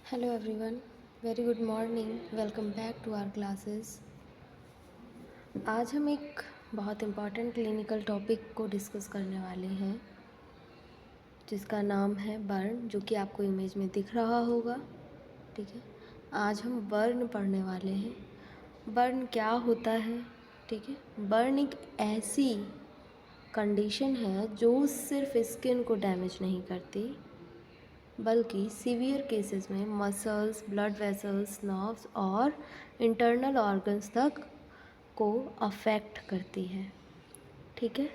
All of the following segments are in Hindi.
Hello everyone, very good morning. Welcome back to our classes. आज हम एक बहुत इम्पॉर्टेंट क्लिनिकल टॉपिक को डिस्कस करने वाले हैं जिसका नाम है बर्न, जो कि आपको इमेज में दिख रहा होगा। ठीक है, आज हम बर्न पढ़ने वाले हैं। बर्न क्या होता है? ठीक है, बर्न एक ऐसी कंडीशन है जो सिर्फ स्किन को डैमेज नहीं करती बल्कि सीवियर केसेस में मसल्स, ब्लड वेसल्स, नर्व्स और इंटरनल ऑर्गन्स तक को अफेक्ट करती है। ठीक है,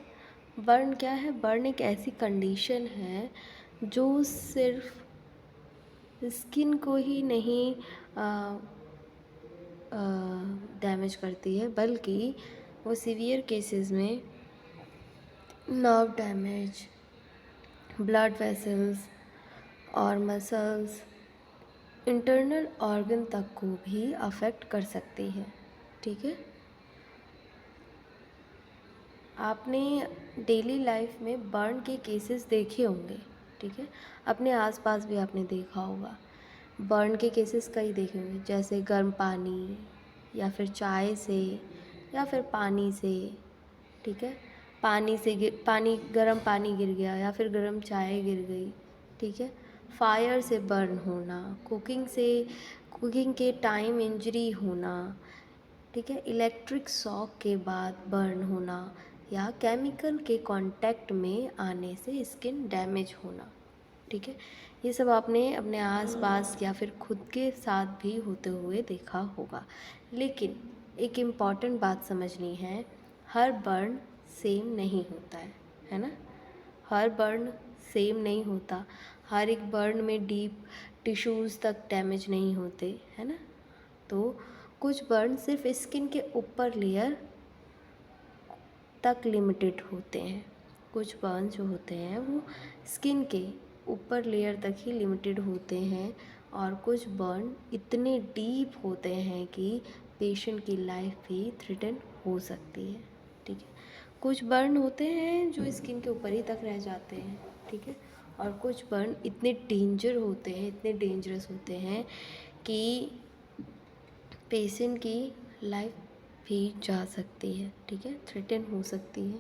बर्न क्या है? बर्न एक ऐसी कंडीशन है जो सिर्फ स्किन को ही नहीं डैमेज करती है बल्कि वो सीवियर केसेस में नर्व डैमेज, ब्लड वेसल्स और मसल्स, इंटरनल ऑर्गन तक को भी अफेक्ट कर सकती है। ठीक है, आपने डेली लाइफ में बर्न के केसेस देखे होंगे। ठीक है, अपने आसपास भी आपने देखा होगा। बर्न के केसेस कई देखे होंगे, जैसे गर्म पानी या फिर चाय से या फिर पानी से। ठीक है, पानी गर्म पानी गिर गया या फिर गर्म चाय गिर गई। ठीक है, फायर से बर्न होना, कुकिंग के टाइम इंजरी होना। ठीक है, इलेक्ट्रिक शॉक के बाद बर्न होना या केमिकल के कांटेक्ट में आने से स्किन डैमेज होना। ठीक है, ये सब आपने अपने आसपास या फिर खुद के साथ भी होते हुए देखा होगा। लेकिन एक इम्पॉर्टेंट बात समझनी है, हर बर्न सेम नहीं होता है ना। हर बर्न सेम नहीं होता, हर एक बर्न में डीप टिश्यूज़ तक डैमेज नहीं होते, है ना। तो कुछ बर्न सिर्फ स्किन के ऊपर लेयर तक लिमिटेड होते हैं। कुछ बर्न जो होते हैं वो स्किन के ऊपर लेयर तक ही लिमिटेड होते हैं और कुछ बर्न इतने डीप होते हैं कि पेशेंट की लाइफ भी थ्रेटन हो सकती है। ठीक है, कुछ बर्न होते हैं जो स्किन के ऊपर ही तक रह जाते हैं। ठीक है, और कुछ बर्न इतने डेंजरस होते हैं कि पेशेंट की लाइफ भी जा सकती है। ठीक है, थ्रेटन हो सकती है।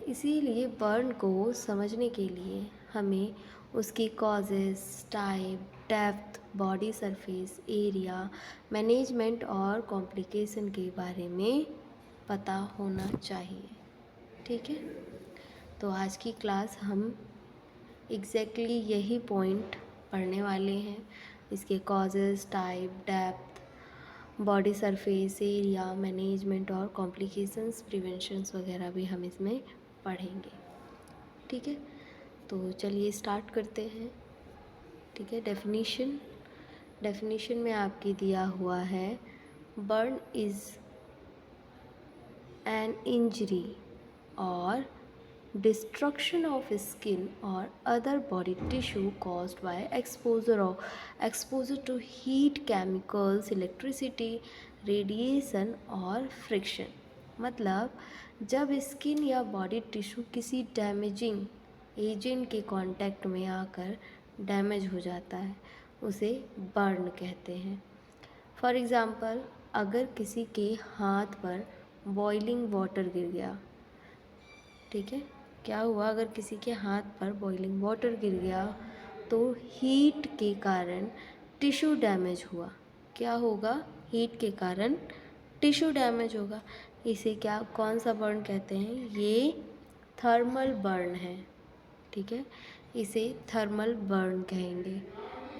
इसीलिए बर्न को समझने के लिए हमें उसकी causes, type, depth, body surface area, management और कॉम्प्लिकेशन के बारे में पता होना चाहिए। ठीक है, तो आज की क्लास हम एग्जैक्टली यही पॉइंट पढ़ने वाले हैं। इसके causes, type, depth, body surface area, management और कॉम्प्लिकेशंस, प्रिवेंशंस वगैरह भी हम इसमें पढ़ेंगे। ठीक है, तो चलिए स्टार्ट करते हैं। ठीक है, डेफिनीशन में आपके दिया हुआ है, बर्न इज़ एन इंजरी और destruction of skin or other body tissue caused by exposure to heat, chemicals, electricity, radiation और friction। मतलब जब स्किन या बॉडी टिश्यू किसी डैमेजिंग एजेंट के कांटेक्ट में आकर डैमेज हो जाता है उसे बर्न कहते हैं। फॉर एग्ज़ाम्पल, अगर किसी के हाथ पर बॉइलिंग वाटर गिर गया। ठीक है, क्या हुआ? अगर किसी के हाथ पर बॉइलिंग वाटर गिर गया तो हीट के कारण टिश्यू डैमेज हुआ। क्या होगा? हीट के कारण टिश्यू डैमेज होगा। इसे कौन सा बर्न कहते हैं? ये थर्मल बर्न है। ठीक है, इसे थर्मल बर्न कहेंगे।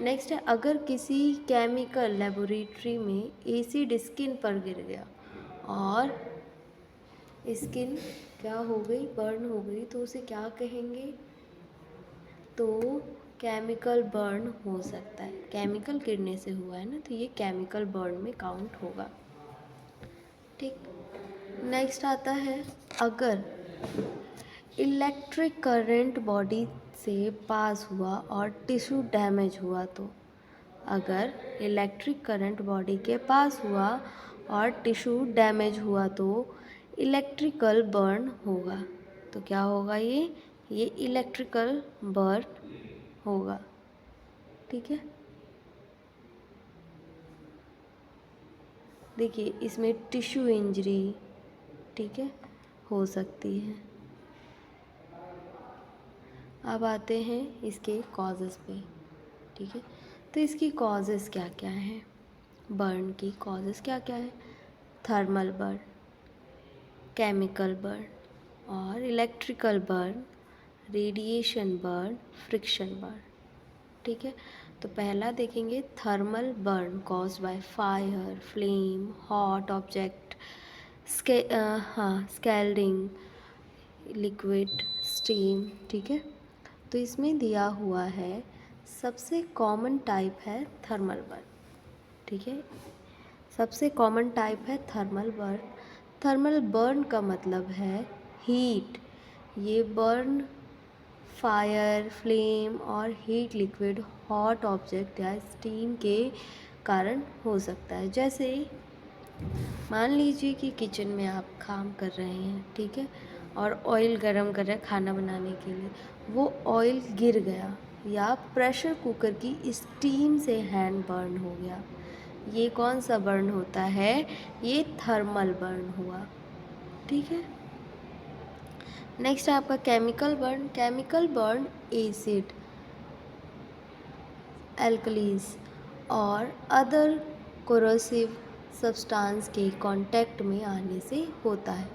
नेक्स्ट है, अगर किसी केमिकल लेबोरेटरी में एसिड स्किन पर गिर गया और स्किन क्या हो गई? बर्न हो गई, तो उसे क्या कहेंगे? तो केमिकल बर्न हो सकता है। केमिकल गिरने से हुआ है ना, तो ये केमिकल बर्न में काउंट होगा। ठीक, नेक्स्ट आता है, अगर इलेक्ट्रिक करंट बॉडी से पास हुआ और टिश्यू डैमेज हुआ तो। अगर इलेक्ट्रिक करंट बॉडी के पास हुआ और टिश्यू डैमेज हुआ तो इलेक्ट्रिकल बर्न होगा। तो क्या होगा? ये इलेक्ट्रिकल बर्न होगा। ठीक है, देखिए इसमें टिश्यू इंजरी, ठीक है, हो सकती है। अब आते हैं इसके कॉजेज़ पे, ठीक है। तो इसकी कॉजेज़ क्या क्या हैं, बर्न की कॉजेज़ क्या क्या है? थर्मल बर्न, केमिकल बर्न और electrical burn, radiation burn, friction burn, ठीक है। तो पहला देखेंगे thermal burn caused by fire, flame, hot object, scalding, liquid, steam, ठीक है। तो इसमें दिया हुआ है सबसे कॉमन टाइप है थर्मल बर्न, ठीक है। सबसे कॉमन टाइप है थर्मल बर्न। थर्मल बर्न का मतलब है हीट। ये बर्न फायर, फ्लेम और हीट, लिक्विड, हॉट ऑब्जेक्ट या स्टीम के कारण हो सकता है। जैसे मान लीजिए कि किचन में आप काम कर रहे हैं, ठीक है, और ऑयल गरम कर रहे हैं खाना बनाने के लिए, वो ऑयल गिर गया या प्रेशर कुकर की स्टीम से हैंड बर्न हो गया। ये कौन सा बर्न होता है? ये थर्मल बर्न हुआ, ठीक है। नेक्स्ट है आपका chemical burn. Chemical burn acid, alkalis और अदर कोरोसिव सब्सटेंस के कांटेक्ट में आने से होता है।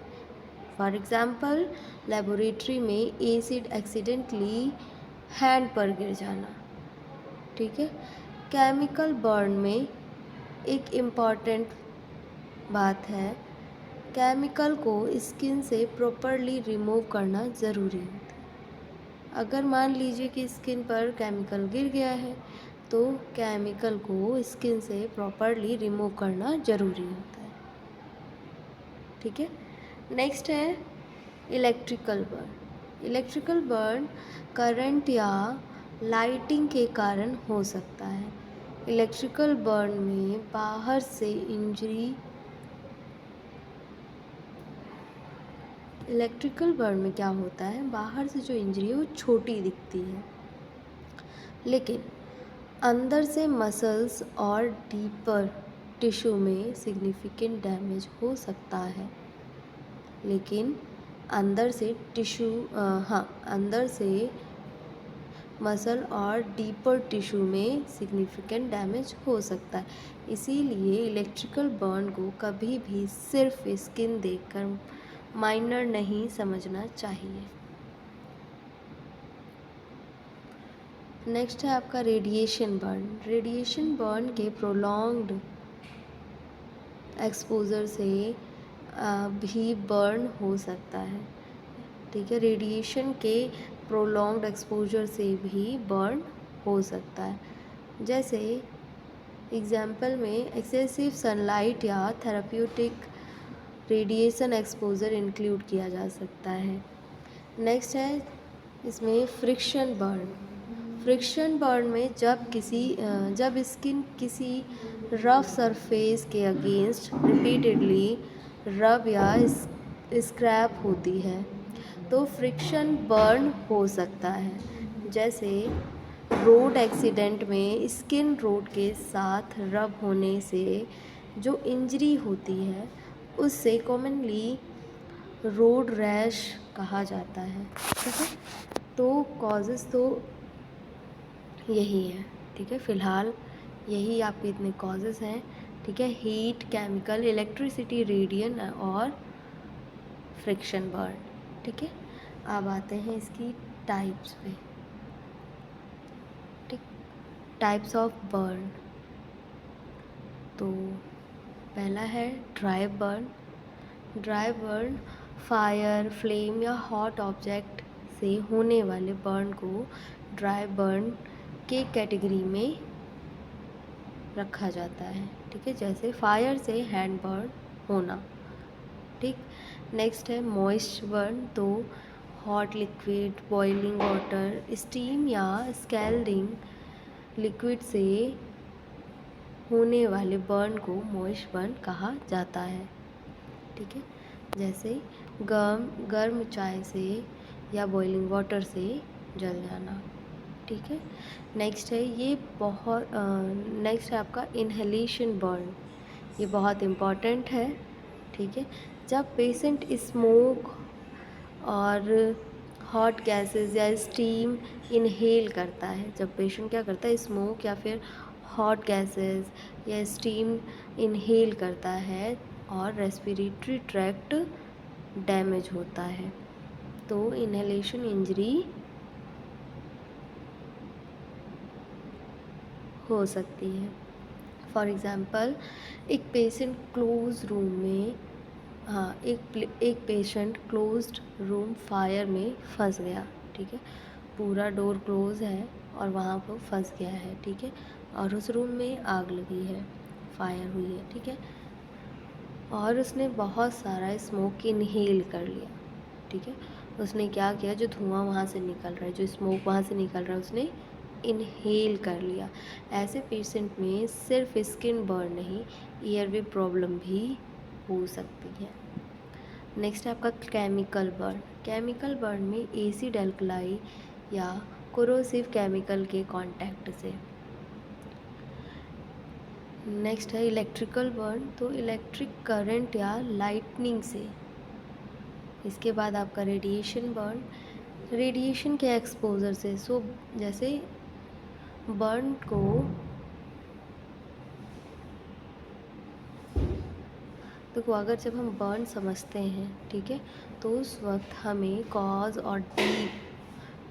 फॉर एग्जांपल लेबोरेटरी में एसिड एक्सीडेंटली हैंड पर गिर जाना, ठीक है। केमिकल बर्न में एक इम्पॉर्टेंट बात है, केमिकल को स्किन से प्रॉपरली रिमूव करना ज़रूरी होता है। अगर मान लीजिए कि स्किन पर केमिकल गिर गया है तो केमिकल को स्किन से प्रॉपरली रिमूव करना ज़रूरी होता है, ठीक है। नेक्स्ट है electrical burn. Electrical burn current या लाइटिंग के कारण हो सकता है। इलेक्ट्रिकल बर्न में बाहर से इंजरी इलेक्ट्रिकल बर्न में क्या होता है, बाहर से जो इंजरी है वो छोटी दिखती है, लेकिन अंदर से मसल्स और डीपर टिश्यू में सिग्निफिकेंट डैमेज हो सकता है। लेकिन अंदर से अंदर से मसल और डीपर टिश्यू में सिग्निफिकेंट डैमेज हो सकता है। इसीलिए इलेक्ट्रिकल बर्न को कभी भी सिर्फ स्किन देखकर माइनर नहीं समझना चाहिए। नेक्स्ट है आपका रेडिएशन बर्न। रेडिएशन बर्न के प्रोलॉन्ग्ड एक्सपोजर से भी बर्न हो सकता है, ठीक है। रेडिएशन के प्रोलॉन्ग्ड एक्सपोजर से भी बर्न हो सकता है। जैसे एग्जाम्पल में एक्सेसिव सनलाइट या थेराप्यूटिक रेडिएशन एक्सपोजर इंक्लूड किया जा सकता है। नेक्स्ट है इसमें फ्रिक्शन बर्न। फ्रिक्शन बर्न में जब स्किन किसी रफ सरफेस के अगेंस्ट रिपीटेडली रब या स्क्रैप होती है तो फ्रिक्शन बर्न हो सकता है। जैसे रोड एक्सीडेंट में स्किन रोड के साथ रब होने से जो इंजरी होती है उससे कॉमनली रोड रैश कहा जाता है, ठीक है। तो कॉजेज़ तो यही है, ठीक है। फ़िलहाल यही आपके इतने कॉजेज़ हैं, ठीक है। हीट, केमिकल, इलेक्ट्रिसिटी, रेडियन और फ्रिक्शन बर्न, ठीक है। अब आते हैं इसकी टाइप्स पे, ठीक। Types of burn. तो पहला है dry burn. Dry burn fire, flame या हॉट ऑब्जेक्ट से होने वाले बर्न को ड्राई बर्न के कैटेगरी में रखा जाता है, ठीक है। जैसे फायर से हैंड बर्न होना, ठीक। नेक्स्ट है मॉइस्ट बर्न। तो hot liquid, boiling water, steam या स्कैल्डिंग लिक्विड से होने वाले बर्न को मॉइस्ट बर्न कहा जाता है, ठीक है। जैसे गर्म चाय से या बॉइलिंग वाटर से जल जाना, ठीक है। नेक्स्ट है ये नेक्स्ट है आपका इन्हेलेशन बर्न। ये बहुत इम्पॉर्टेंट है, ठीक है। जब पेशेंट स्मोक और हॉट गैसेस या स्टीम इनहेल करता है, जब पेशेंट क्या करता है, स्मोक या फिर हॉट गैसेस या स्टीम इनहेल करता है और रेस्पिरेटरी ट्रैक्ट डैमेज होता है, तो इनहेलेशन इंजरी हो सकती है। फॉर एग्ज़ाम्पल, एक पेशेंट क्लोज रूम में एक पेशेंट क्लोज्ड रूम फायर में फंस गया, ठीक है। पूरा डोर क्लोज है और वहाँ पर फंस गया है, ठीक है। और उस रूम में आग लगी है, फायर हुई है, ठीक है। और उसने बहुत सारा स्मोक इनहेल कर लिया, ठीक है। उसने क्या किया, जो धुआं वहाँ से निकल रहा है, जो स्मोक वहाँ से निकल रहा है, उसने इनहेल कर लिया। ऐसे पेशेंट में सिर्फ स्किन बर्न नहीं, ईयरवे प्रॉब्लम भी हो सकती है। नेक्स्ट है आपका केमिकल बर्न। केमिकल बर्न में एसिड एल्कलाई या कोरोसिव केमिकल के कांटेक्ट से। नेक्स्ट है इलेक्ट्रिकल बर्न, तो इलेक्ट्रिक करंट या लाइटनिंग से। इसके बाद आपका रेडिएशन बर्न, रेडिएशन के एक्सपोजर से। सो जैसे बर्न को देखो, अगर जब हम बर्न समझते हैं, ठीक है, तो उस वक्त हमें कॉज और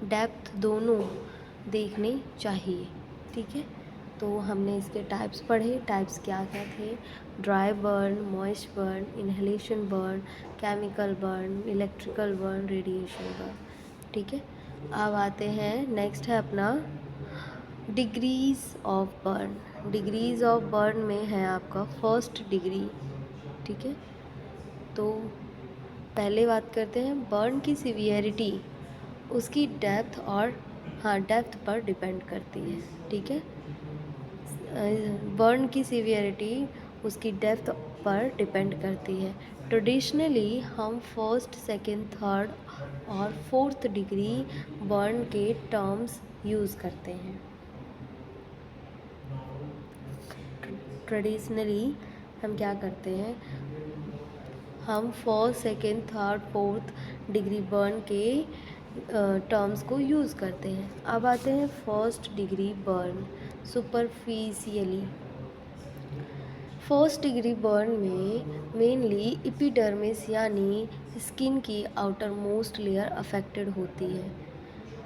डेप्थ दोनों देखने चाहिए, ठीक है। तो हमने इसके टाइप्स पढ़े, टाइप्स क्या क्या थे, dry burn, moist burn, inhalation burn, chemical burn, electrical burn, radiation burn, ठीक है। अब आते हैं, नेक्स्ट है अपना degrees of burn. Degrees of burn में है आपका फर्स्ट डिग्री, ठीक है। तो पहले बात करते हैं बर्न की सीवियरिटी, उसकी डेप्थ और डेप्थ पर डिपेंड करती है, ठीक है। बर्न की सीवियरिटी उसकी डेप्थ पर डिपेंड करती है। ट्रेडिशनली हम फर्स्ट, सेकंड, थर्ड और फोर्थ डिग्री बर्न के टर्म्स यूज़ करते हैं। ट्रेडिशनली हम क्या करते हैं, हम first, second, third, fourth degree burn के टर्म्स को यूज़ करते हैं। अब आते हैं first degree burn superficially. First degree burn में मेनली एपिडर्मिस यानी स्किन की आउटर मोस्ट लेयर अफेक्टेड होती है।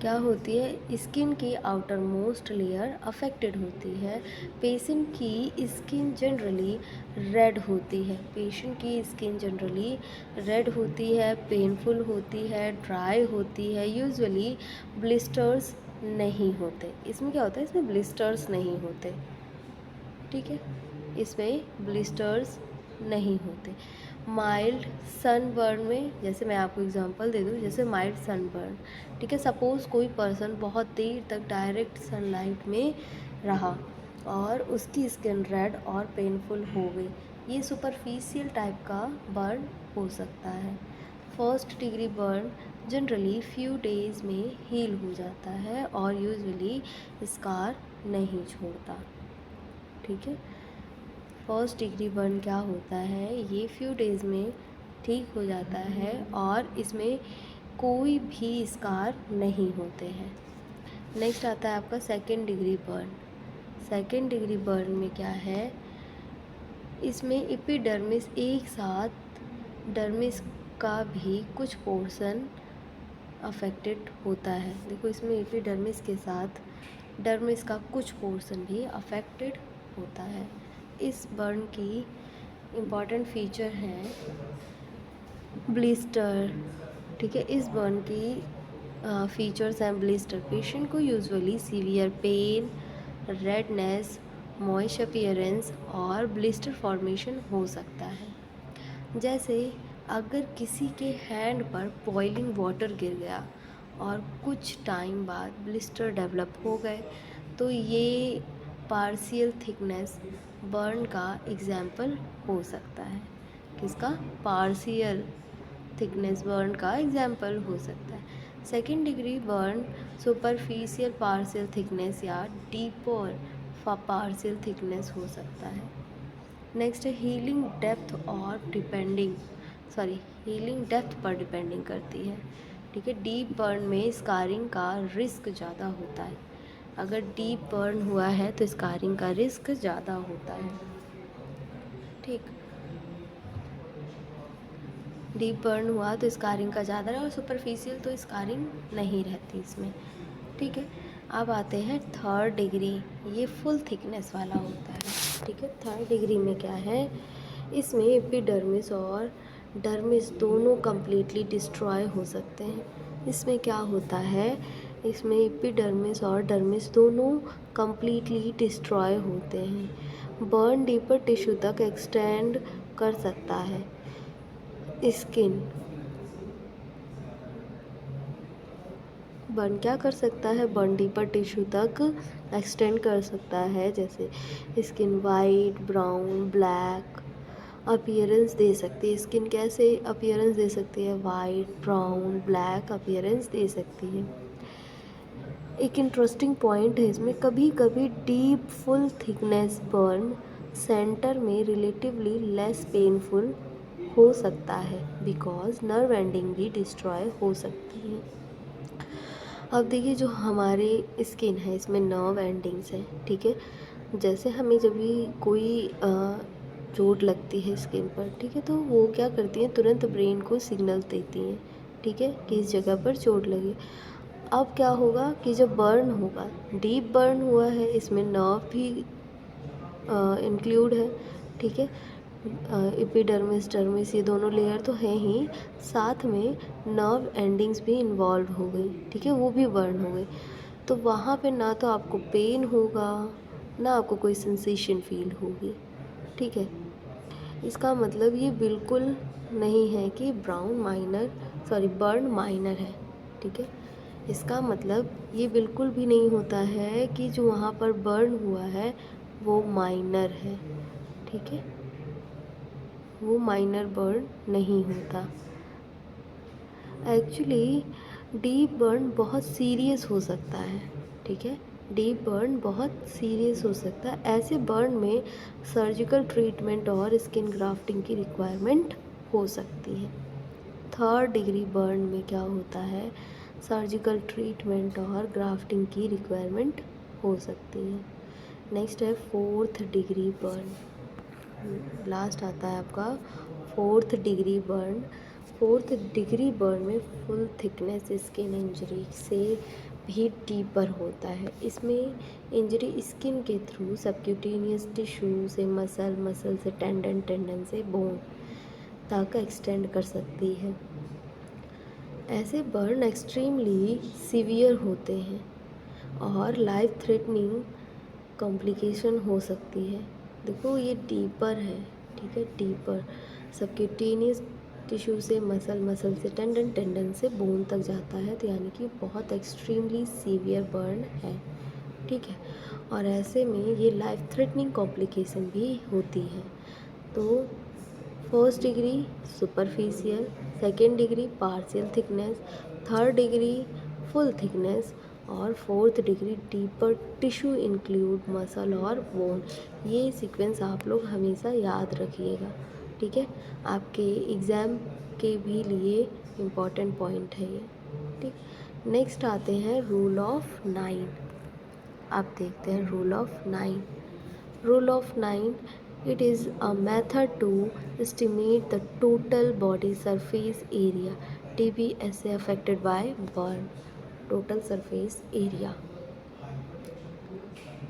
क्या होती है, स्किन की आउटर मोस्ट लेयर अफेक्टेड होती है। पेशेंट की स्किन जनरली रेड होती है, पेशेंट की स्किन जनरली रेड होती है, पेनफुल होती है, ड्राई होती है। यूजुअली ब्लिस्टर्स नहीं होते। इसमें क्या होता है, इसमें ब्लिस्टर्स नहीं होते, ठीक है, इसमें ब्लिस्टर्स नहीं होते। माइल्ड सनबर्न में, जैसे मैं आपको एग्जांपल दे दूँ, जैसे माइल्ड सनबर्न, ठीक है। सपोज़ कोई पर्सन बहुत देर तक डायरेक्ट सनलाइट में रहा और उसकी स्किन रेड और पेनफुल हो गई, ये सुपरफिशियल टाइप का बर्न हो सकता है। First degree burn generally few days में हील हो जाता है और यूजुअली स्कार नहीं छोड़ता, ठीक है। फर्स्ट डिग्री बर्न क्या होता है, ये फ्यू डेज़ में ठीक हो जाता है और इसमें कोई भी स्कार नहीं होते हैं। नेक्स्ट आता है आपका second degree burn. Second degree burn में क्या है, इसमें एपिडर्मिस एक साथ डर्मिस का भी कुछ पोर्शन अफेक्टेड होता है। देखो, इसमें एपिडर्मिस के साथ डर्मिस का कुछ पोर्शन भी अफेक्टेड होता है। इस बर्न की इम्पॉर्टेंट फीचर हैं ब्लिस्टर, ठीक है। इस बर्न की फीचर्स हैं ब्लिस्टर। पेशेंट को usually severe pain, redness, moist appearance और ब्लिस्टर फॉर्मेशन हो सकता है। जैसे अगर किसी के हैंड पर बॉइलिंग वाटर गिर गया और कुछ टाइम बाद ब्लिस्टर डेवलप हो गए, तो ये पार्शियल थिकनेस बर्न का एग्जाम्पल हो सकता है। किसका, पार्शियल थिकनेस बर्न का एग्जाम्पल हो सकता है। Second degree burn superficial partial thickness या डीपर पार्शियल थिकनेस हो सकता है। नेक्स्ट है हीलिंग डेप्थ और हीलिंग डेप्थ पर डिपेंडिंग करती है। ठीक है, डीप बर्न में स्कारिंग का रिस्क ज़्यादा होता है। अगर डीप बर्न हुआ है तो स्कारिंग का रिस्क ज़्यादा होता है। ठीक, डीप बर्न हुआ तो स्कारिंग का ज़्यादा है और सुपरफिशियल तो स्कारिंग नहीं रहती इसमें। ठीक है, अब आते हैं थर्ड डिग्री, ये फुल थिकनेस वाला होता है। ठीक है, थर्ड डिग्री में क्या है, इसमें एपिडर्मिस और डर्मिस दोनों कम्प्लीटली डिस्ट्रॉय हो सकते हैं। इसमें क्या होता है, इसमें एपिडर्मिस और डर्मिस दोनों कम्प्लीटली डिस्ट्रॉय होते हैं। बर्न डीपर टिश्यू तक एक्सटेंड कर सकता है। स्किन बर्न क्या कर सकता है, बर्न डीपर टिश्यू तक एक्सटेंड कर सकता है। जैसे skin white, brown, black appearance दे सकती है। स्किन कैसे अपीयरेंस दे सकती है, वाइट, ब्राउन, ब्लैक अपीयरेंस दे सकती है। एक इंटरेस्टिंग पॉइंट है इसमें, कभी कभी deep full thickness burn center में रिलेटिवली लेस पेनफुल हो सकता है बिकॉज नर्व एंडिंग भी डिस्ट्रॉय हो सकती है। अब देखिए, जो हमारी स्किन है इसमें नर्व एंडिंग्स हैं। ठीक है, जैसे हमें जब भी कोई चोट लगती है स्किन पर, ठीक है, तो वो क्या करती हैं, तुरंत ब्रेन को सिग्नल देती हैं, ठीक है, कि इस जगह पर चोट लगी। अब क्या होगा कि जब बर्न होगा, डीप बर्न हुआ है, इसमें नर्व भी इंक्लूड है। ठीक है, एपिडर्मिस, डर्मिस, ये दोनों लेयर तो हैं ही, साथ में नर्व एंडिंग्स भी इन्वॉल्व हो गई। ठीक है, वो भी बर्न हो गई। तो वहाँ पे ना तो आपको पेन होगा, ना आपको कोई सेंसेशन फील होगी। ठीक है, इसका मतलब ये बिल्कुल नहीं है कि बर्न माइनर है। ठीक है, इसका मतलब ये बिल्कुल भी नहीं होता है कि जो वहाँ पर बर्न हुआ है वो माइनर है। ठीक है, वो माइनर बर्न नहीं होता। एक्चुअली डीप बर्न बहुत सीरियस हो सकता है। ठीक है, डीप बर्न बहुत सीरियस हो सकता है। ऐसे बर्न में सर्जिकल ट्रीटमेंट और स्किन ग्राफ्टिंग की रिक्वायरमेंट हो सकती है। थर्ड डिग्री बर्न में क्या होता है, सर्जिकल ट्रीटमेंट और ग्राफ्टिंग की रिक्वायरमेंट हो सकती है। नेक्स्ट है फोर्थ डिग्री बर्न। लास्ट आता है आपका fourth degree burn. Fourth degree burn में फुल थिकनेस स्किन इंजरी से भी डीपर होता है। इसमें इंजरी स्किन के थ्रू सबक्यूटेनियस टिश्यू से मसल से टेंडन से बोन तक एक्सटेंड कर सकती है। ऐसे बर्न एक्सट्रीमली सीवियर होते हैं और लाइफ थ्रेटनिंग कॉम्प्लिकेशन हो सकती है। देखो, ये डीपर है। ठीक है, डीपर सबक्यूटेनियस टिश्यू से मसल से टेंडन से बोन तक जाता है, तो यानी कि बहुत एक्सट्रीमली सीवियर बर्न है। ठीक है, और ऐसे में ये लाइफ थ्रेटनिंग कॉम्प्लिकेशन भी होती है। तो first degree superficial, second degree partial thickness, third degree full thickness और fourth degree deeper tissue include muscle और बोन। ये सीक्वेंस आप लोग हमेशा याद रखिएगा। ठीक है, आपके एग्ज़ाम के भी लिए इम्पॉर्टेंट पॉइंट है ये। ठीक, नेक्स्ट आते हैं रूल ऑफ 9। आप देखते हैं rule of 9। Rule of 9, it is a method to estimate the total body surface area TBSA affected by burn. Total surface area,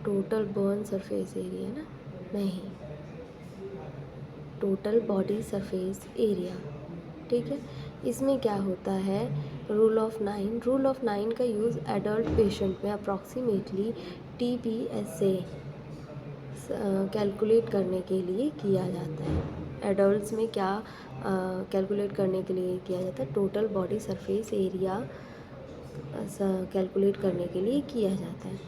total burn surface area ना, नहीं, total body surface area। ठीक है, इसमें क्या होता है, रूल ऑफ 9 का यूज़ एडल्ट पेशेंट में अप्रॉक्सीमेटली TBSA कैलकुलेट करने के लिए किया जाता है। एडल्ट्स में क्या कैलकुलेट करने के लिए किया जाता है, total body surface area calculate करने के लिए किया जाता है।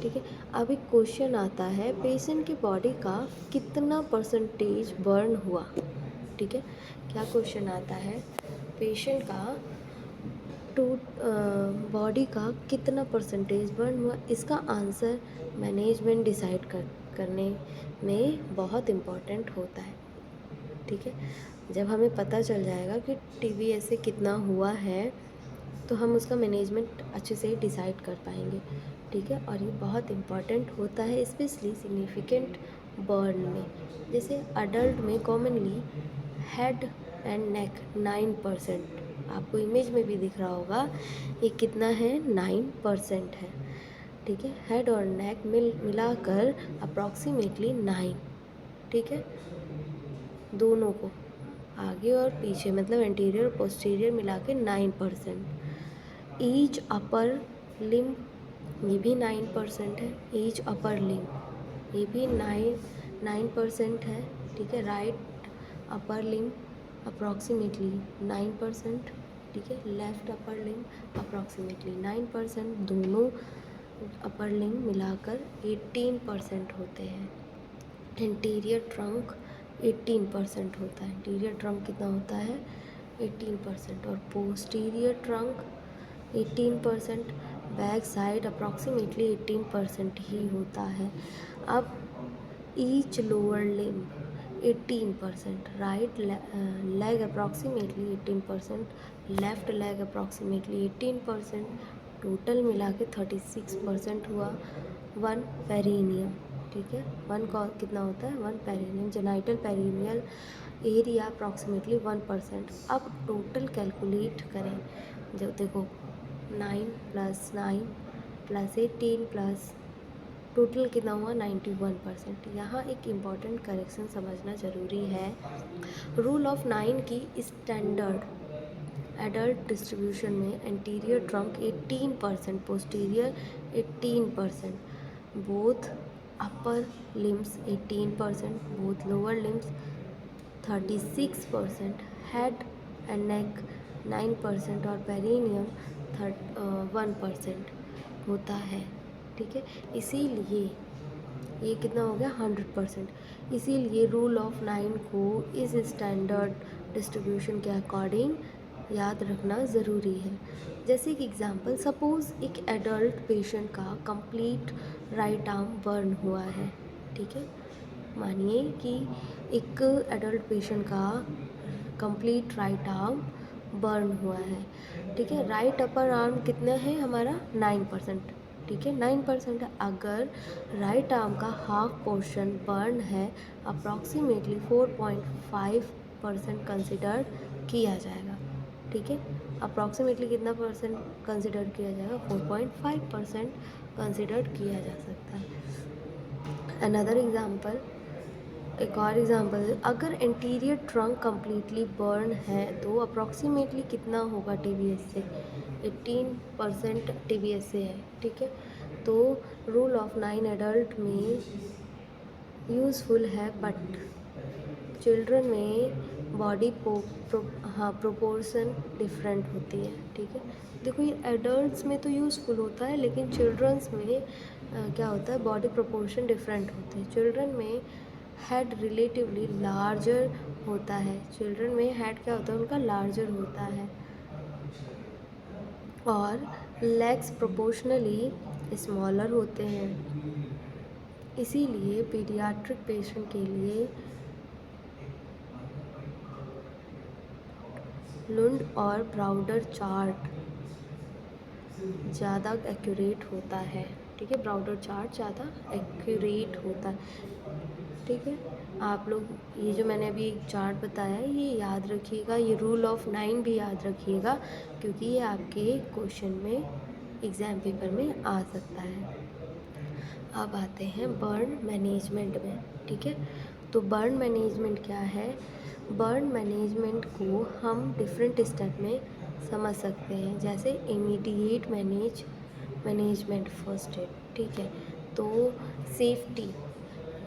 ठीक है, अब एक क्वेश्चन आता है, पेशेंट की बॉडी का कितना परसेंटेज बर्न हुआ। ठीक है, क्या क्वेश्चन आता है, पेशेंट का बॉडी का कितना परसेंटेज बर्न हुआ। इसका आंसर मैनेजमेंट डिसाइड करने में बहुत इम्पॉर्टेंट होता है। ठीक है, जब हमें पता चल जाएगा कि TBSA कितना हुआ है तो हम उसका मैनेजमेंट अच्छे से डिसाइड कर पाएंगे। ठीक है, और ये बहुत इम्पॉर्टेंट होता है स्पेशली सिग्निफिकेंट बर्न में। जैसे अडल्ट में कॉमनली हेड एंड नेक 9%, आपको इमेज में भी दिख रहा होगा ये कितना है, 9% है। ठीक है, हेड और नेक मिलाकर अप्रॉक्सीमेटली 9। ठीक है, दोनों को आगे और पीछे मतलब एंटीरियर और पोस्टीरियर मिला के 9%। ईच अपर लिम्ब ये भी 9% है। ईच अपर लिम्ब ये भी 9% है। ठीक है, राइट अपर लिम्ब अप्रॉक्सीमेटली 9%। ठीक है, लेफ्ट अपर लिम्ब अप्रॉक्सीमेटली 9%। दोनों अपर लिम्ब मिलाकर 18% होते हैं। इंटीरियर ट्रंक 18% होता है। इंटीरियर ट्रंक कितना होता है, 18%। और posterior trunk 18%। Back side approximately 18% ही होता है। अब each lower limb 18%, right leg approximately 18%, left leg approximately 18%, total मिला के 36% हुआ। 1 पेरिनियम। ठीक है, कितना होता है, 1 perineum. Genital perineal area approximately 1%। अब टोटल कैलकुलेट करें, जो देखो 9 + 9 + 18 प्लस टोटल कितना हुआ, 91%। यहाँ एक इम्पॉर्टेंट करेक्शन समझना ज़रूरी है। रूल ऑफ 9 की स्टैंडर्ड एडल्ट डिस्ट्रीब्यूशन में anterior trunk 18%, posterior 18%, both upper limbs 18%, both lower limbs 36%, head and neck 9% और पेरिनियम 1% होता है। ठीक है, इसीलिए ये कितना हो गया, 100%। इसीलिए रूल ऑफ 9 को इस स्टैंडर्ड डिस्ट्रीब्यूशन के अकॉर्डिंग याद रखना ज़रूरी है। जैसे कि एग्जांपल, सपोज़ एक एडल्ट पेशेंट का कंप्लीट राइट आर्म बर्न हुआ है। ठीक है, मानिए कि एक एडल्ट पेशेंट का कंप्लीट राइट आर्म बर्न हुआ है। ठीक है, राइट अपर आर्म कितना है हमारा, 9%। ठीक है, 9% है। अगर राइट आर्म का हाफ पोर्शन बर्न है, अप्रॉक्सीमेटली 4.5% कंसिडर किया जाएगा। ठीक है, अप्रॉक्सीमेटली कितना परसेंट कंसिडर किया जाएगा, 4.5% कंसिडर किया जा सकता है। अनदर एग्जाम्पल, एक और एग्जांपल, अगर इंटीरियर ट्रंक कम्प्लीटली बर्न है तो अप्रॉक्सीमेटली कितना होगा TBSA, 18% TBSA है। ठीक है, तो रूल ऑफ 9 एडल्ट में यूज़फुल है, बट चिल्ड्रन में बॉडी प्रोपोर्शन डिफरेंट होती है। ठीक है, देखो ये एडल्ट्स में तो यूज़फुल होता है, लेकिन चिल्ड्रंस में क्या होता है, बॉडी प्रोपोर्शन डिफरेंट होते हैं। चिल्ड्रन में हेड रिलेटिवली लार्जर होता है। चिल्ड्रन में हेड क्या होता है, उनका लार्जर होता है, और लेग्स प्रोपोर्शनली स्मॉलर होते हैं। इसीलिए पीडियाट्रिक पेशेंट के लिए लुंड और ब्राउडर चार्ट ज़्यादा एक्यूरेट होता है। ठीक है, ब्राउडर चार्ट ज़्यादा एक्यूरेट होता है। ठीक है, आप लोग ये जो मैंने अभी एक चार्ट बताया है ये याद रखिएगा, ये रूल ऑफ 9 भी याद रखिएगा, क्योंकि ये आपके क्वेश्चन में एग्ज़ाम पेपर में आ सकता है। अब आते हैं बर्न मैनेजमेंट में। ठीक है, तो बर्न मैनेजमेंट क्या है, बर्न मैनेजमेंट को हम डिफरेंट स्टेप में समझ सकते हैं। जैसे इमीडिएट मैनेजमेंट, फर्स्ट एड। ठीक है, तो सेफ्टी,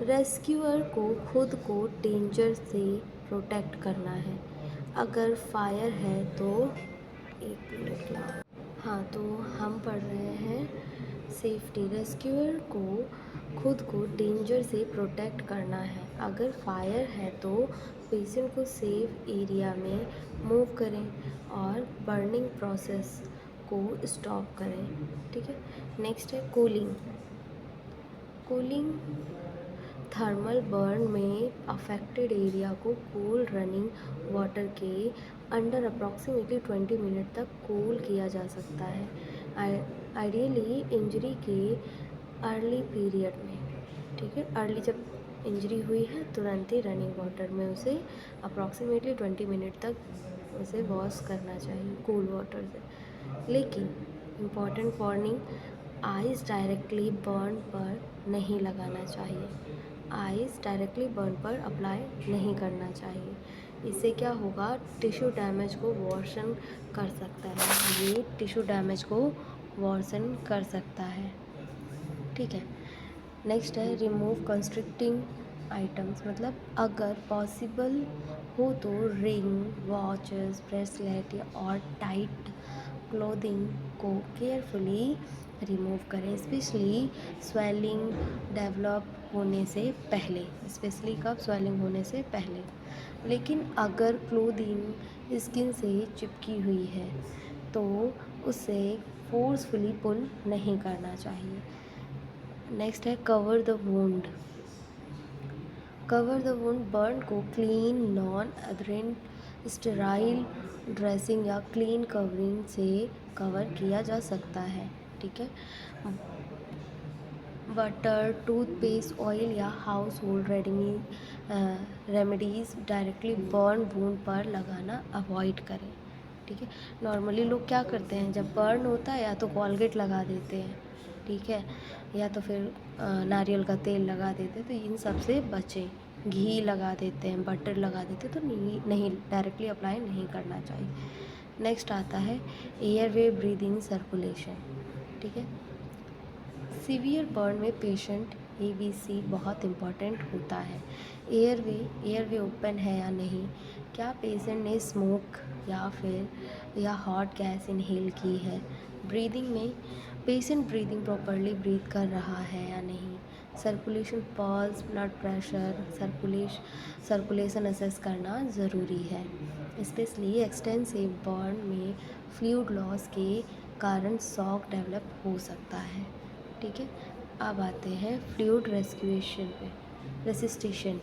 रेस्क्यूअर को खुद को डेंजर से प्रोटेक्ट करना है। अगर फायर है तो, एक मिनट, हाँ, तो हम पढ़ रहे हैं सेफ्टी, रेस्क्यूअर को खुद को डेंजर से प्रोटेक्ट करना है। अगर फायर है तो पेशेंट को सेफ एरिया में मूव करें और बर्निंग प्रोसेस को स्टॉप करें। ठीक है, नेक्स्ट है कूलिंग। कूलिंग थर्मल बर्न में अफेक्टेड एरिया को कूल रनिंग वाटर के अंडर अप्रॉक्सीमेटली 20 मिनट तक कूल किया जा सकता है, आइडियली इंजरी के अर्ली पीरियड में। ठीक है, अर्ली जब इंजरी हुई है तुरंत ही रनिंग वाटर में उसे अप्रॉक्सीमेटली 20 मिनट तक उसे वॉश करना चाहिए कूल वाटर से। लेकिन important warning, ice directly burn पर नहीं लगाना चाहिए, आइस डायरेक्टली बर्न पर अप्लाई नहीं करना चाहिए। इससे क्या होगा, टिश्यू डैमेज को वर्सन कर सकता है, ये टिश्यू डैमेज को वर्सन कर सकता है। ठीक है, नेक्स्ट है रिमूव कंस्ट्रिक्टिंग आइटम्स, मतलब अगर पॉसिबल हो तो रिंग, वॉचेस, ब्रेसलेट या और टाइट क्लोथिंग को केयरफुली रिमूव करें, स्पेशली स्वेलिंग डेवलप होने से पहले, स्पेशली कब, स्वेलिंग होने से पहले। लेकिन अगर क्लोथिंग स्किन से चिपकी हुई है तो उसे फोर्सफुली पुल नहीं करना चाहिए। नेक्स्ट है cover the wound, cover the wound burn को क्लीन नॉन एडरेंट स्टेराइल ड्रेसिंग या क्लीन कवरिंग से कवर किया जा सकता है। ठीक है, बटर, टूथपेस्ट, ऑयल या house hold remedies directly burn wound पर लगाना अवॉइड करें। ठीक है, नॉर्मली लोग क्या करते हैं, जब बर्न होता है या तो कॉलगेट लगा देते हैं, ठीक है, या तो फिर नारियल का तेल लगा देते हैं, तो इन सब से बचें। घी लगा देते हैं, बटर लगा देते हैं, तो नहीं डायरेक्टली अप्लाई नहीं करना चाहिए। नेक्स्ट आता है एयरवे ब्रीदिंग सर्कुलेशन। ठीक है, सीवियर बर्न में पेशेंट ABC बहुत इम्पॉर्टेंट होता है। एयरवे ओपन है या नहीं, क्या पेशेंट ने स्मोक या हॉट गैस इनहेल की है, ब्रीदिंग में पेशेंट ब्रीदिंग प्रॉपरली ब्रीथ कर रहा है या नहीं, circulation pulse, blood pressure, circulation assess करना ज़रूरी है। स्पेशली एक्सटेंसिव बर्न में फ्लूइड लॉस के कारण शॉक डेवलप हो सकता है। ठीक है, अब आते हैं फ्लूइड रेसिस्टेशन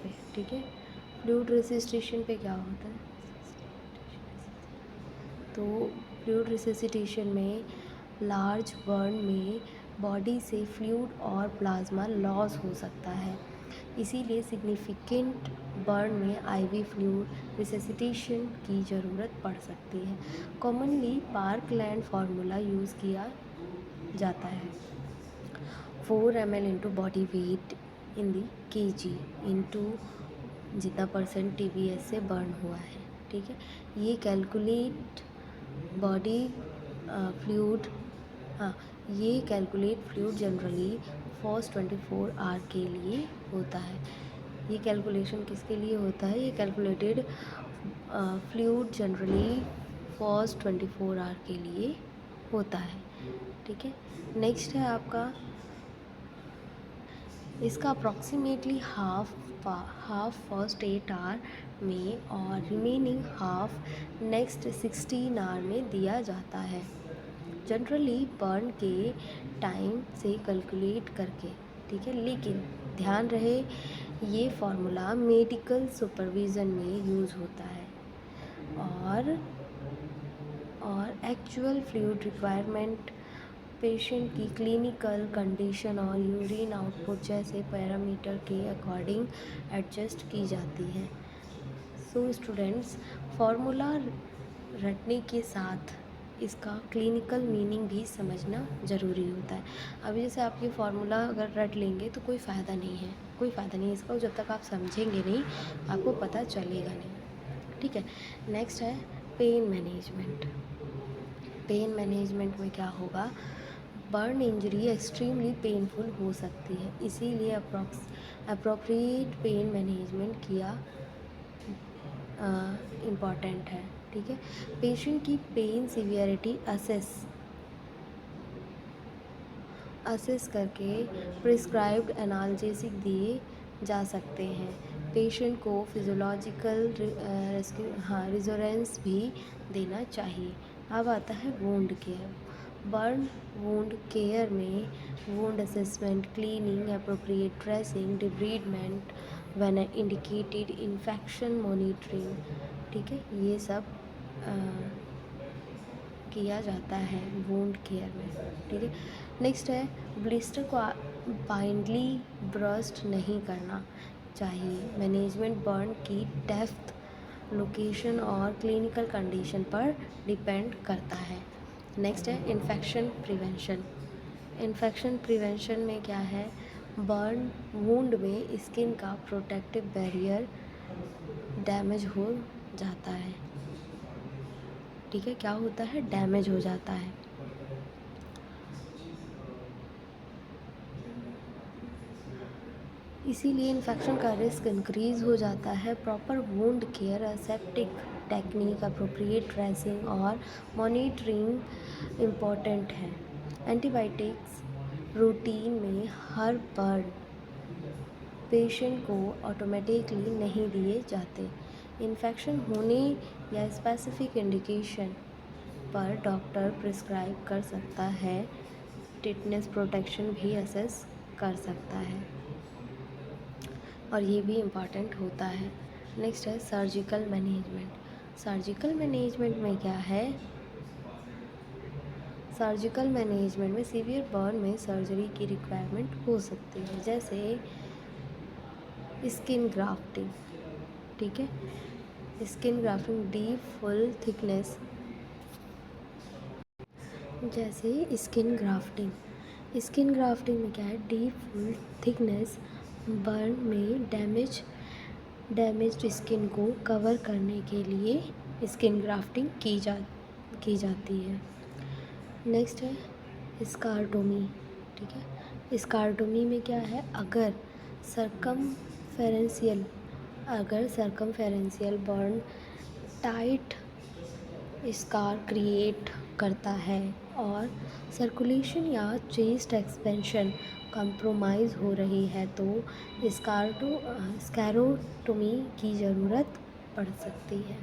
पे। ठीक है, फ्लूइड रेसिस्टेशन पे क्या होता है, तो फ्लूइड रेसिस्टेशन में लार्ज बर्न में बॉडी से फ्लूइड और प्लाज्मा लॉस हो सकता है, इसीलिए सिग्निफिकेंट बर्न में IV फ्लूइड रेसिस्टेशन की ज़रूरत पड़ सकती है। कॉमनली पार्कलैंड फार्मूला यूज़ किया जाता है, 4 ml इंटू बॉडी वेट इन दी kg इंटू जितना % TBS से बर्न हुआ है। ठीक है, ये कैलकुलेट बॉडी फ्लूइड, हाँ, ये calculate fluid generally first 24 hour के लिए होता है। ये कैलकुलेशन किसके लिए होता है, ये calculated fluid generally first 24 hour के लिए होता है। ठीक है, नेक्स्ट है आपका, इसका अप्रॉक्सीमेटली हाफ फर्स्ट 8 आवर में और रिमेनिंग हाफ नेक्स्ट 16 आवर में दिया जाता है, जनरली बर्न के टाइम से कैलकुलेट करके। ठीक है, लेकिन ध्यान रहे ये फार्मूला मेडिकल सुपरविज़न में यूज़ होता है और एक्चुअल फ्लूइड रिक्वायरमेंट पेशेंट की क्लिनिकल कंडीशन और यूरिन आउटपुट जैसे पैरामीटर के अकॉर्डिंग एडजस्ट की जाती है। सो स्टूडेंट्स, फार्मूला रटने के साथ इसका क्लिनिकल मीनिंग भी समझना ज़रूरी होता है। अभी जैसे आप ये फार्मूला अगर रट लेंगे तो कोई फ़ायदा नहीं है इसका, जब तक आप समझेंगे नहीं आपको पता चलेगा नहीं। ठीक है, नेक्स्ट है पेन मैनेजमेंट। पेन मैनेजमेंट में क्या होगा, बर्न इंजरी एक्सट्रीमली पेनफुल हो सकती है, इसीलिए अप्रोप्रिएट पेन मैनेजमेंट किया इम्पॉर्टेंट है। ठीक है, पेशेंट की पेन सीवियरिटी असेस करके प्रिस्क्राइब्ड एनाल्जेसिक दिए जा सकते हैं, पेशेंट को फिजियोलॉजिकल रिजोरेंस भी देना चाहिए। अब आता है wound care. Burn wound care में wound assessment, cleaning, appropriate dressing, debridement when indicated, infection monitoring, ठीक है, ये सब किया जाता है वुंड केयर में, ठीक है। नेक्स्ट है ब्लिस्टर को बाइंडली ब्रस्ट नहीं करना चाहिए। मैनेजमेंट बर्न की डेप्थ, लोकेशन और क्लिनिकल कंडीशन पर डिपेंड करता है। नेक्स्ट है इन्फेक्शन प्रिवेंशन। इन्फेक्शन प्रिवेंशन में क्या है, बर्न वुंड में स्किन का प्रोटेक्टिव बैरियर डैमेज हो जाता है, ठीक है, क्या होता है, डैमेज हो जाता है। इसीलिए इन्फेक्शन का रिस्क इंक्रीज हो जाता है। Proper wound care, aseptic technique, appropriate dressing और मॉनिटरिंग इम्पॉर्टेंट है। एंटीबायोटिक्स रूटीन में हर बर्न पेशेंट को ऑटोमेटिकली नहीं दिए जाते। इन्फेक्शन होने या स्पेसिफिक इंडिकेशन पर डॉक्टर प्रिस्क्राइब कर सकता है। टिटनेस प्रोटेक्शन भी असेस कर सकता है और ये भी इम्पॉर्टेंट होता है। नेक्स्ट है सर्जिकल मैनेजमेंट। सर्जिकल मैनेजमेंट में क्या है, सर्जिकल मैनेजमेंट में सीवियर बर्न में सर्जरी की रिक्वायरमेंट हो सकती है, जैसे स्किन ग्राफ्टिंग, ठीक है, skin grafting, deep full thickness, जैसे स्किन ग्राफ्टिंग में क्या है, डीप फुल थिकनेस बर्न में डैमेज्ड स्किन को कवर करने के लिए स्किन ग्राफ्टिंग की जाती है। नेक्स्ट है स्कारटोमी, ठीक है। स्कारटोमी में क्या है, अगर सरकमफेरेंशियल बर्न टाइट स्कार क्रिएट करता है और सर्कुलेशन या चेस्ट एक्सपेंशन कंप्रोमाइज़ हो रही है तो स्कैरोटोमी की ज़रूरत पड़ सकती है।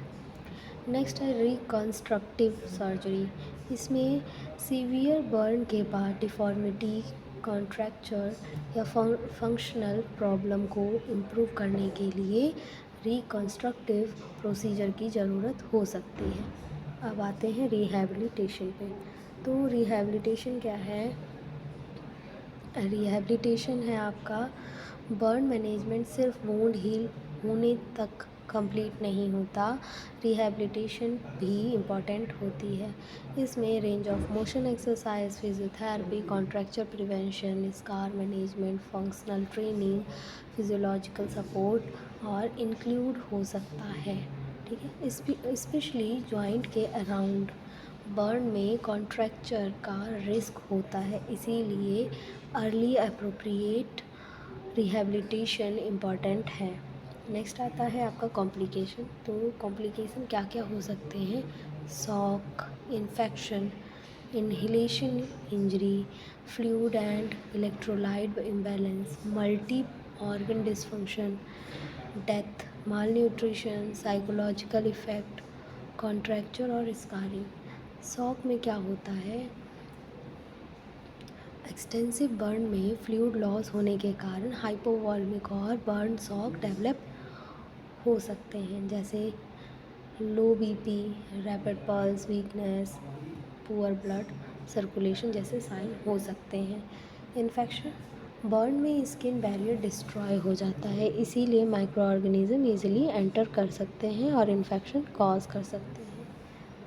नेक्स्ट है रिकन्स्ट्रक्टिव सर्जरी। इसमें सीवियर बर्न के बाद डिफॉर्मिटी, कॉन्ट्रैक्चर या फंक्शनल प्रॉब्लम को इम्प्रूव करने के लिए रिकन्स्ट्रक्टिव प्रोसीजर की ज़रूरत हो सकती है। अब आते हैं रिहैबिलिटेशन पे। तो रिहैबिलिटेशन क्या है, रिहैबिलिटेशन है आपका बर्न मैनेजमेंट सिर्फ वुंड हील होने तक कंप्लीट नहीं होता, रिहैबिलिटेशन भी इम्पॉर्टेंट होती है। इसमें range of motion exercise, physiotherapy, contracture prevention, scar management, functional training, physiological support और इंक्लूड हो सकता है, ठीक है। स्पेशली जॉइंट के अराउंड बर्न में कॉन्ट्रैक्चर का रिस्क होता है, इसीलिए अर्ली अप्रोप्रिएट रिहैबिलिटेशन इम्पॉर्टेंट है। नेक्स्ट आता है आपका कॉम्प्लिकेशन। तो कॉम्प्लिकेशन क्या क्या हो सकते हैं, shock, infection, inhalation injury, fluid and electrolyte imbalance, multi organ dysfunction, death, malnutrition, psychological effect, contracture और स्कारिंग। शॉक में क्या होता है, एक्सटेंसिव बर्न में फ्लूइड लॉस होने के कारण हाइपोवॉल्मिक और बर्न शॉक डेवलप हो सकते हैं, जैसे लो BP, rapid pulse, weakness, poor blood circulation जैसे साइन हो सकते हैं। इन्फेक्शन, बर्न में स्किन बैरियर डिस्ट्रॉय हो जाता है, इसीलिए माइक्रो ऑर्गेनिज्म ईजिली एंटर कर सकते हैं और इन्फेक्शन कॉज कर सकते हैं,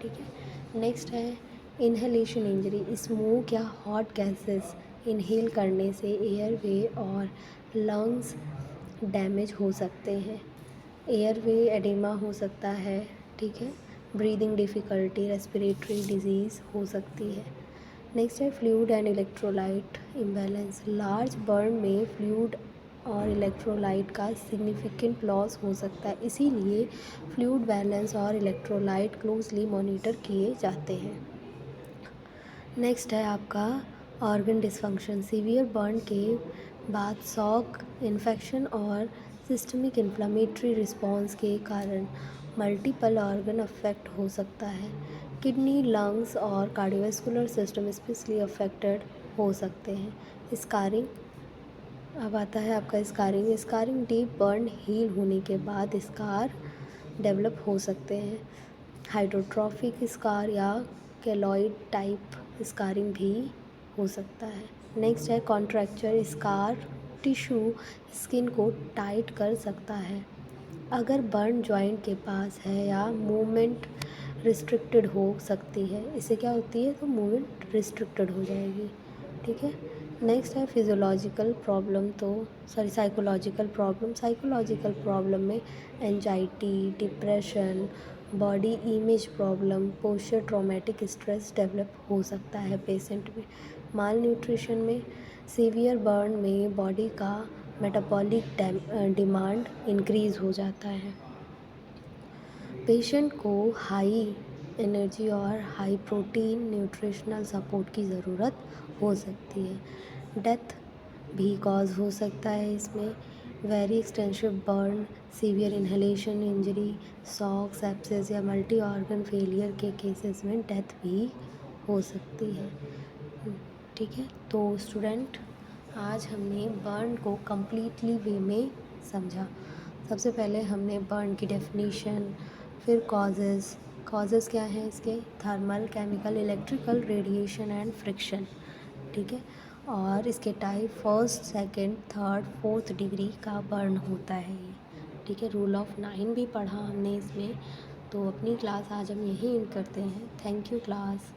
ठीक है। नेक्स्ट है इन्हेलेशन इंजरी। स्मोक या हॉट गैसेस इनहेल करने से एयरवे और लंग्स डैमेज हो सकते हैं, एयरवे एडिमा हो सकता है, ठीक है, ब्रीदिंग डिफ़िकल्टी, रेस्पिरेटरी डिजीज़ हो सकती है। नेक्स्ट है fluid and electrolyte imbalance. Large burn में फ्लूइड और इलेक्ट्रोलाइट का सिग्निफिकेंट लॉस हो सकता है, इसीलिए फ्लूइड बैलेंस और इलेक्ट्रोलाइट क्लोजली मॉनिटर किए जाते हैं। नेक्स्ट है आपका ऑर्गन डिसफंक्शन। सीवियर बर्न के बाद शॉक, इन्फेक्शन और सिस्टमिक इन्फ्लेमेटरी रिस्पॉन्स के कारण मल्टीपल ऑर्गन अफेक्ट हो सकता है। किडनी, लंग्स और कार्डियोवैस्कुलर सिस्टम स्पेशली अफेक्टेड हो सकते हैं। स्कारिंग, अब आता है आपका scarring. Scarring deep burn heal होने के बाद स्कार डेवलप हो सकते हैं। हाइड्रोट्रॉफिक स्कार या केलॉइड टाइप स्कारिंग भी हो सकता है। नेक्स्ट है कॉन्ट्रैक्चर स्कार। टिश्यू स्किन को टाइट कर सकता है अगर बर्न जॉइंट के पास है या मूवमेंट रिस्ट्रिक्टेड हो सकती है। इससे क्या होती है, तो मूवमेंट रिस्ट्रिक्टेड हो जाएगी। ठीक है। नेक्स्ट है फिजियोलॉजिकल प्रॉब्लम, तो साइकोलॉजिकल प्रॉब्लम में anxiety, depression, body image problem, posture traumatic stress develop हो सकता है पेशेंट में। माल न्यूट्रिशन में सीवियर बर्न में बॉडी का मेटाबॉलिक डिमांड इंक्रीज़ हो जाता है। पेशेंट को हाई एनर्जी और हाई प्रोटीन न्यूट्रिशनल सपोर्ट की ज़रूरत हो सकती है। डेथ भी कॉज हो सकता है इसमें। Very extensive burn, severe inhalation injury, shock, sepsis या मल्टी ऑर्गन फेलियर के केसेस में डेथ भी हो सकती है। ठीक है। तो स्टूडेंट, आज हमने बर्न को कम्प्लीटली वे में समझा। सबसे पहले हमने बर्न की डेफिनेशन, फिर कॉजेज़ क्या हैं इसके, thermal, chemical, electrical, radiation and friction. ठीक है। और इसके type first, second, third, fourth degree का बर्न होता है ये। ठीक है। रूल ऑफ 9 भी पढ़ा हमने इसमें। तो अपनी क्लास आज हम यहीं एंड करते हैं। Thank you class.